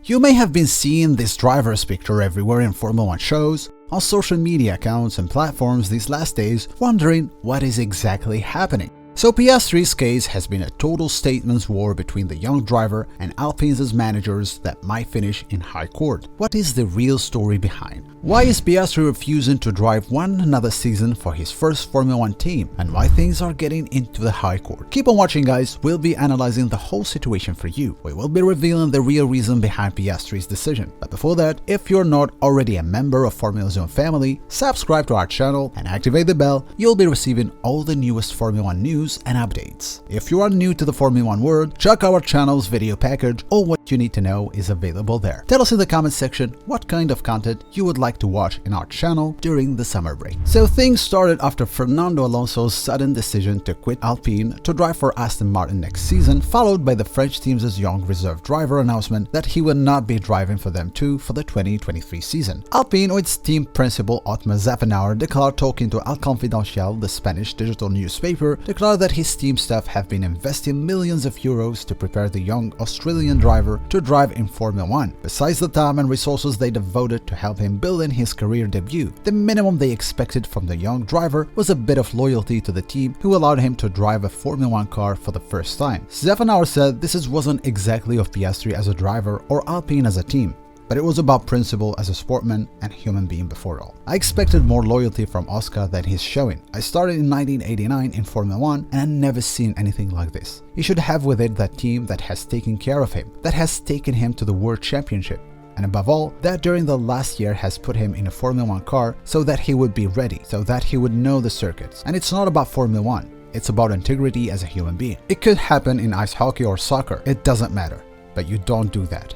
You may have been seeing this driver's picture everywhere in Formula 1 shows, on social media accounts and platforms these last days, wondering what is exactly happening. So Piastri's case has been a total statements war between the young driver and Alpine's managers that might finish in high court. What is the real story behind? Why is Piastri refusing to drive one another season for his first Formula 1 team, and why things are getting into the high court? Keep on watching, guys. We'll be analyzing the whole situation for you. We will be revealing the real reason behind Piastri's decision. But before that, if you're not already a member of Formula Zone family, subscribe to our channel and activate the bell. You'll be receiving all the newest Formula 1 news and updates. If you are new to the Formula 1 world, check our channel's video package. All what you need to know is available there. Tell us in the comment section what kind of content you would like to watch in our channel during the summer break. So things started after Fernando Alonso's sudden decision to quit Alpine to drive for Aston Martin next season, followed by the French team's young reserve driver announcement that he will not be driving for them too for the 2023 season. Alpine, with its team principal Otmar Zafenauer, declared, talking to El Confidencial, the Spanish digital newspaper, declared that his team staff have been investing millions of euros to prepare the young Australian driver to drive in Formula 1. Besides the time and resources they devoted to help him build in his career debut, the minimum they expected from the young driver was a bit of loyalty to the team who allowed him to drive a Formula 1 car for the first time. Zafenauer said this wasn't exactly of Piastri as a driver or Alpine as a team, but it was about principle as a sportsman and human being before all. I expected more loyalty from Oscar than he's showing. I started in 1989 in Formula 1 and I've never seen anything like this. He should have with it that team that has taken care of him, that has taken him to the World Championship, and above all, that during the last year has put him in a Formula 1 car so that he would be ready, so that he would know the circuits. And it's not about Formula 1, it's about integrity as a human being. It could happen in ice hockey or soccer, it doesn't matter, but you don't do that.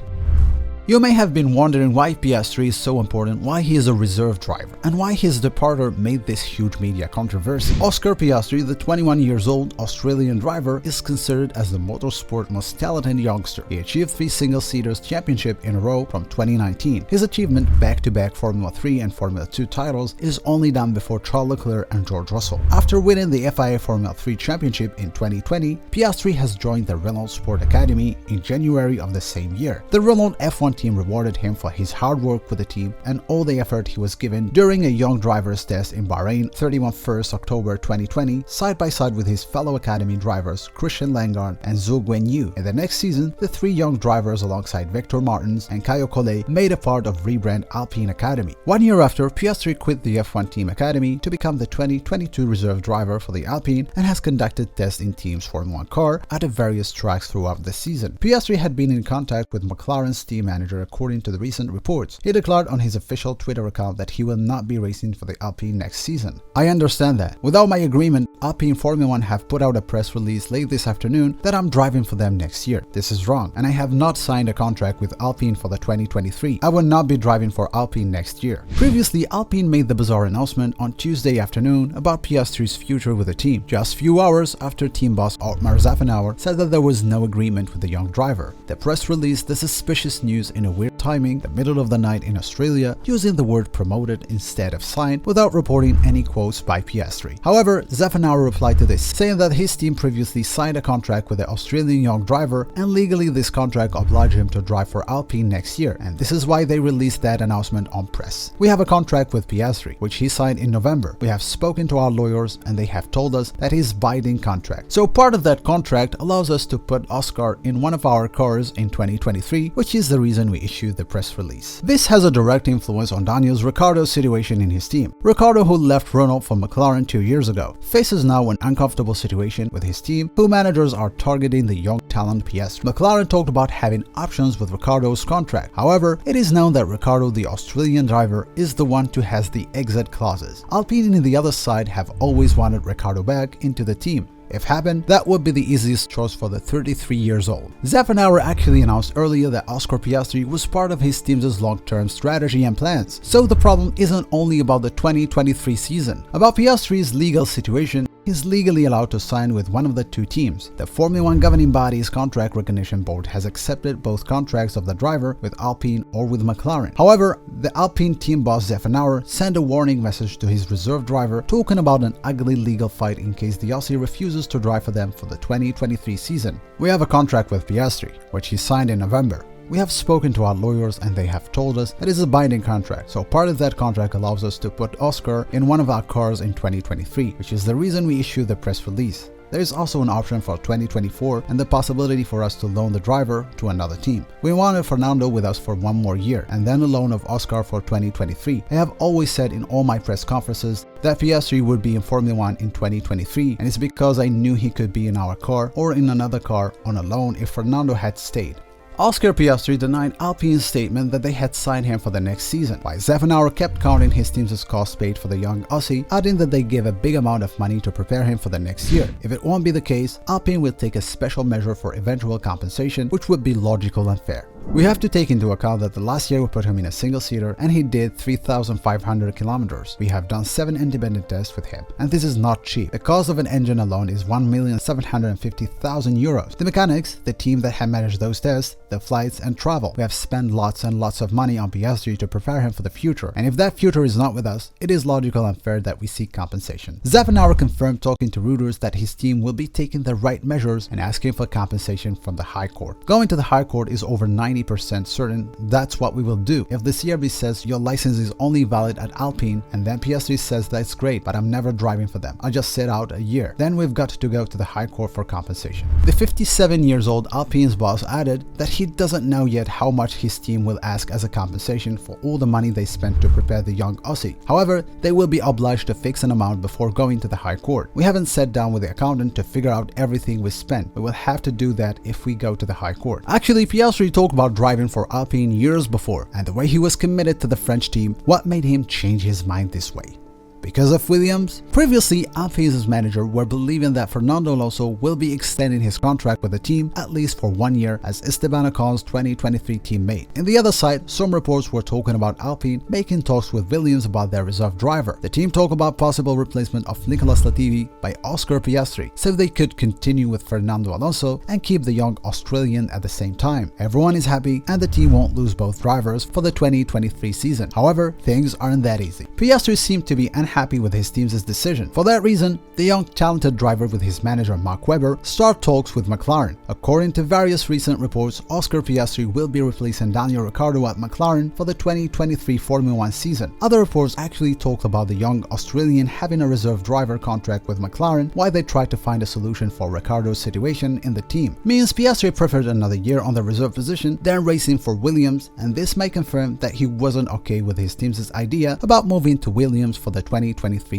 You may have been wondering why Piastri is so important, why he is a reserve driver, and why his departure made this huge media controversy. Oscar Piastri, the 21-year-old Australian driver, is considered as the motorsport most talented youngster. He achieved 3 single-seaters championship in a row from 2019. His achievement, back-to-back Formula 3 and Formula 2 titles, is only done before Charles Leclerc and George Russell. After winning the FIA Formula 3 championship in 2020, Piastri has joined the Renault Sport Academy in January of the same year. The Renault F1 team rewarded him for his hard work with the team and all the effort he was given during a young driver's test in Bahrain 31st October 2020, side by side with his fellow academy drivers Christian Langard and Zhou Guanyu. In the next season, the 3 young drivers alongside Victor Martins and Caio Collet made a part of rebrand Alpine Academy. 1 year after, Piastri quit the F1 Team Academy to become the 2022 reserve driver for the Alpine and has conducted tests in team's Formula 1 car at various tracks throughout the season. Piastri had been in contact with McLaren's team manager according to the recent reports. He declared on his official Twitter account that he will not be racing for the Alpine next season. I understand that. Without my agreement, Alpine Formula 1 have put out a press release late this afternoon that I'm driving for them next year. This is wrong, and I have not signed a contract with Alpine for the 2023. I will not be driving for Alpine next year. Previously, Alpine made the bizarre announcement on Tuesday afternoon about Piastri's future with the team, just few hours after team boss Otmar Zafenauer said that there was no agreement with the young driver. The press released the suspicious news in a weird timing, the middle of the night in Australia, using the word promoted instead of signed, without reporting any quotes by Piastri. However, Zafenauer replied to this, saying that his team previously signed a contract with the Australian young driver, and legally this contract obliged him to drive for Alpine next year, and this is why they released that announcement on press. We have a contract with Piastri, which he signed in November. We have spoken to our lawyers and they have told us that is binding contract. So part of that contract allows us to put Oscar in one of our cars in 2023, which is the reason we issued the press release. This has a direct influence on Daniel Ricciardo's situation in his team. Ricciardo, who left Renault for McLaren 2 years ago, faces now an uncomfortable situation with his team, who managers are targeting the young talent Piastri. McLaren talked about having options with Ricciardo's contract. However, it is known that Ricciardo, the Australian driver, is the one who has the exit clauses. Alpine on the other side have always wanted Ricciardo back into the team. If happened, that would be the easiest choice for the 33 years old. Zafenauer actually announced earlier that Oscar Piastri was part of his team's long-term strategy and plans. So the problem isn't only about the 2023 season. About Piastri's legal situation, he's legally allowed to sign with one of the 2 teams. The Formula 1 governing body's contract recognition board has accepted both contracts of the driver with Alpine or with McLaren. However, the Alpine team boss Zafenauer sent a warning message to his reserve driver, talking about an ugly legal fight in case the Aussie refuses to drive for them for the 2023 season. We have a contract with Piastri, which he signed in November. We have spoken to our lawyers and they have told us that it's a binding contract, so part of that contract allows us to put Oscar in one of our cars in 2023, which is the reason we issued the press release. There is also an option for 2024 and the possibility for us to loan the driver to another team. We wanted Fernando with us for 1 more year and then a loan of Oscar for 2023. I have always said in all my press conferences that Piastri would be in Formula 1 in 2023, and it's because I knew he could be in our car or in another car on a loan if Fernando had stayed. Oscar Piastri denied Alpine's statement that they had signed him for the next season, while Zafnauer kept counting his team's as cost paid for the young Aussie, adding that they gave a big amount of money to prepare him for the next year. If it won't be the case, Alpine will take a special measure for eventual compensation, which would be logical and fair. We have to take into account that the last year we put him in a single-seater and he did 3,500 kilometers. We have done 7 independent tests with him, and this is not cheap. The cost of an engine alone is 1,750,000 euros. The mechanics, the team that had managed those tests, the flights and travel. We have spent lots and lots of money on Piastri to prepare him for the future, and if that future is not with us, it is logical and fair that we seek compensation. Zafnauer confirmed talking to Reuters that his team will be taking the right measures and asking for compensation from the High Court. Going to the High Court is over 90% certain. That's what we will do. If the CRB says your license is only valid at Alpine and then Piastri says that's great but I'm never driving for them, I'll just sit out a year, then we've got to go to the High Court for compensation. The 57 years old Alpine's boss added that he doesn't know yet how much his team will ask as a compensation for all the money they spent to prepare the young Aussie. However, they will be obliged to fix an amount before going to the High Court. We haven't sat down with the accountant to figure out everything we spent. We will have to do that if we go to the High Court. Actually, Piastri talked about driving for Alpine years before, and the way he was committed to the French team, what made him change his mind this way? Because of Williams? Previously, Alpine's manager were believing that Fernando Alonso will be extending his contract with the team at least for 1 year as Esteban Ocon's 2023 teammate. In the other side, some reports were talking about Alpine making talks with Williams about their reserve driver. The team talked about possible replacement of Nicolas Latifi by Oscar Piastri, so they could continue with Fernando Alonso and keep the young Australian at the same time. Everyone is happy and the team won't lose both drivers for the 2023 season. However, things aren't that easy. Piastri seemed to be unhappy with his team's decision. For that reason, the young talented driver with his manager Mark Webber start talks with McLaren. According to various recent reports, Oscar Piastri will be replacing Daniel Ricciardo at McLaren for the 2023 Formula 1 season. Other reports actually talked about the young Australian having a reserve driver contract with McLaren while they tried to find a solution for Ricciardo's situation in the team. Means Piastri preferred another year on the reserve position than racing for Williams, and this may confirm that he wasn't okay with his team's idea about moving to Williams for the 2023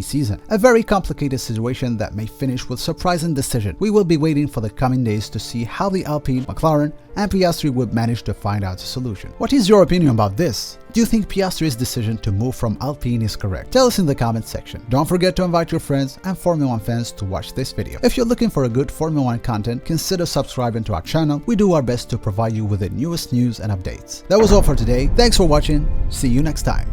season. A very complicated situation that may finish with surprising decision. We will be waiting for the coming days to see how the Alpine, McLaren and Piastri would manage to find out a solution. What is your opinion about this? Do you think Piastri's decision to move from Alpine is correct? Tell us in the comment section. Don't forget to invite your friends and Formula 1 fans to watch this video. If you're looking for a good Formula 1 content, consider subscribing to our channel. We do our best to provide you with the newest news and updates. That was all for today. Thanks for watching. See you next time.